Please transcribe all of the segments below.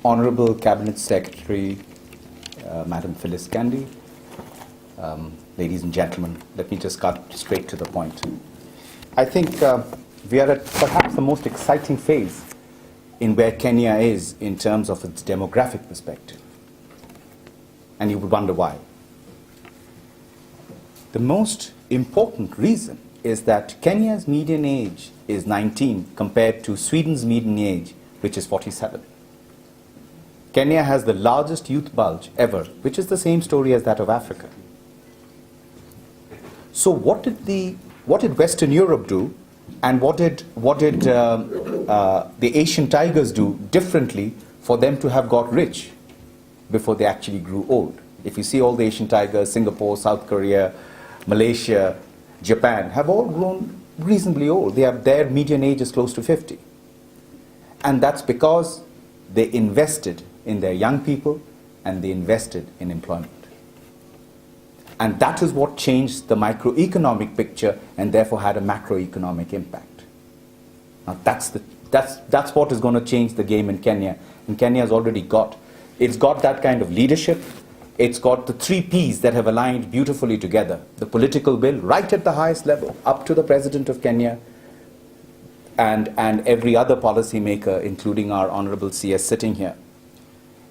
Honorable Cabinet Secretary, Madam Phyllis Candy, ladies and gentlemen, let me just cut straight to the point. I think we are at perhaps the most exciting phase in where Kenya is in terms of its demographic perspective. And you would wonder why. The most important reason is that Kenya's median age is 19 compared to Sweden's median age, which is 47. Kenya has the largest youth bulge ever, which is the same story as that of Africa. So what did Western Europe do, and what did the Asian tigers do differently for them to have got rich before they actually grew old? If you see all the Asian tigers, Singapore, South Korea, Malaysia, Japan, have all grown reasonably old. Their median age is close to 50. And that's because they invested in their young people and they invested in employment. And that is what changed the microeconomic picture and therefore had a macroeconomic impact. Now that's what is going to change the game in Kenya. And Kenya has already got that kind of leadership. It's got the 3 Ps that have aligned beautifully together. The political will, right at the highest level, up to the President of Kenya and every other policymaker, including our Honorable CS sitting here.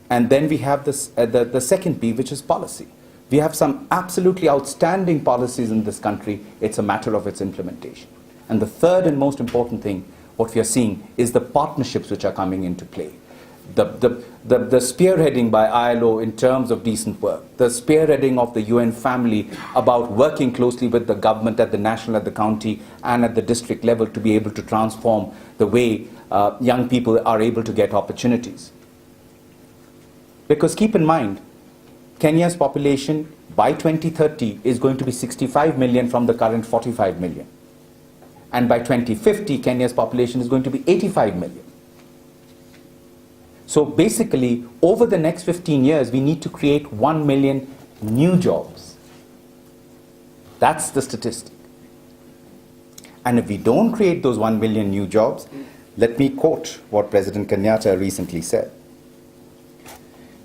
And then we have this, the second P, which is policy. We have some absolutely outstanding policies in this country. It's a matter of its implementation. And the third and most important thing, what we are seeing, is the partnerships which are coming into play. The spearheading by ILO in terms of decent work, the spearheading of the UN family about working closely with the government at the national, at the county, and at the district level to be able to transform the way young people are able to get opportunities. Because keep in mind, Kenya's population by 2030 is going to be 65 million from the current 45 million. And by 2050, Kenya's population is going to be 85 million. So basically, over the next 15 years, we need to create 1 million new jobs. That's the statistic. And if we don't create those 1 million new jobs, let me quote what President Kenyatta recently said.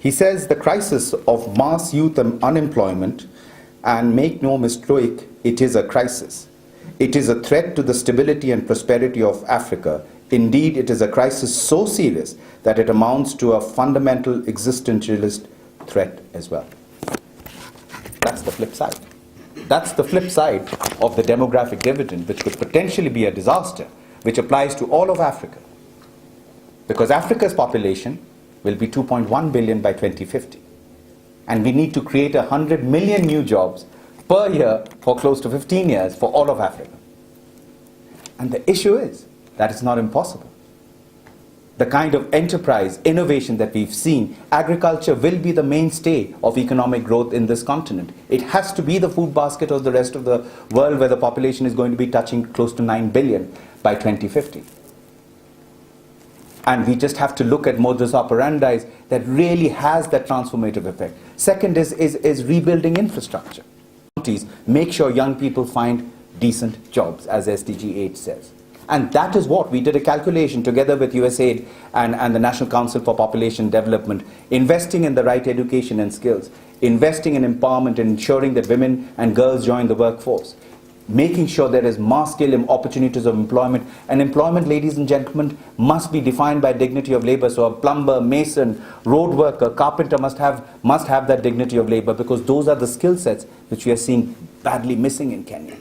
He says, the crisis of mass youth unemployment, and make no mistake, it is a crisis. It is a threat to the stability and prosperity of Africa. Indeed, it is a crisis so serious that it amounts to a fundamental existentialist threat as well. That's the flip side. That's the flip side of the demographic dividend, which could potentially be a disaster, which applies to all of Africa. Because Africa's population will be 2.1 billion by 2050. And we need to create 100 million new jobs per year for close to 15 years for all of Africa. And the issue is that it's not impossible. The kind of enterprise, innovation that we've seen, agriculture will be the mainstay of economic growth in this continent. It has to be the food basket of the rest of the world, where the population is going to be touching close to 9 billion by 2050. And we just have to look at modus operandi that really has that transformative effect. Second is rebuilding infrastructure. Make sure young people find decent jobs, as SDG 8 says. And that is what we did a calculation together with USAID and the National Council for Population Development, investing in the right education and skills, investing in empowerment and ensuring that women and girls join the workforce, making sure there is mass scale opportunities of employment. And employment, ladies and gentlemen, must be defined by dignity of labor. So a plumber, mason, road worker, carpenter must have that dignity of labor, because those are the skill sets which we are seeing badly missing in Kenya.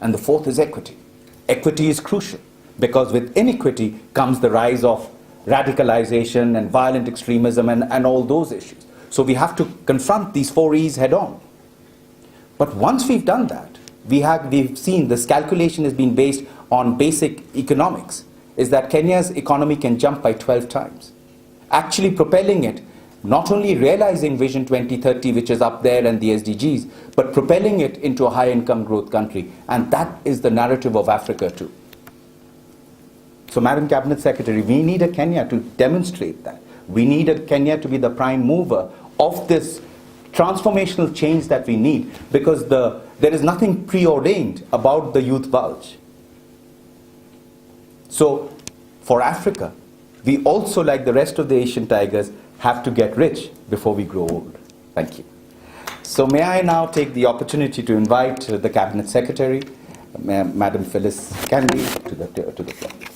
And the fourth is equity. Equity is crucial, because with inequity comes the rise of radicalization and violent extremism and all those issues. So we have to confront these 4 E's head on. But once we've done that, we've seen this calculation has been based on basic economics, is that Kenya's economy can jump by 12 times. Actually propelling it, not only realizing Vision 2030, which is up there, and the SDGs, but propelling it into a high income growth country. And that is the narrative of Africa too. So Madam Cabinet Secretary, we need a Kenya to demonstrate that. We need a Kenya to be the prime mover of this transformational change that we need, because there is nothing preordained about the youth bulge. So for Africa, We also, like the rest of the Asian tigers, have to get rich before we grow old. Thank you. So may I now take the opportunity to invite the Cabinet Secretary, Madam Phyllis Candy, to the floor.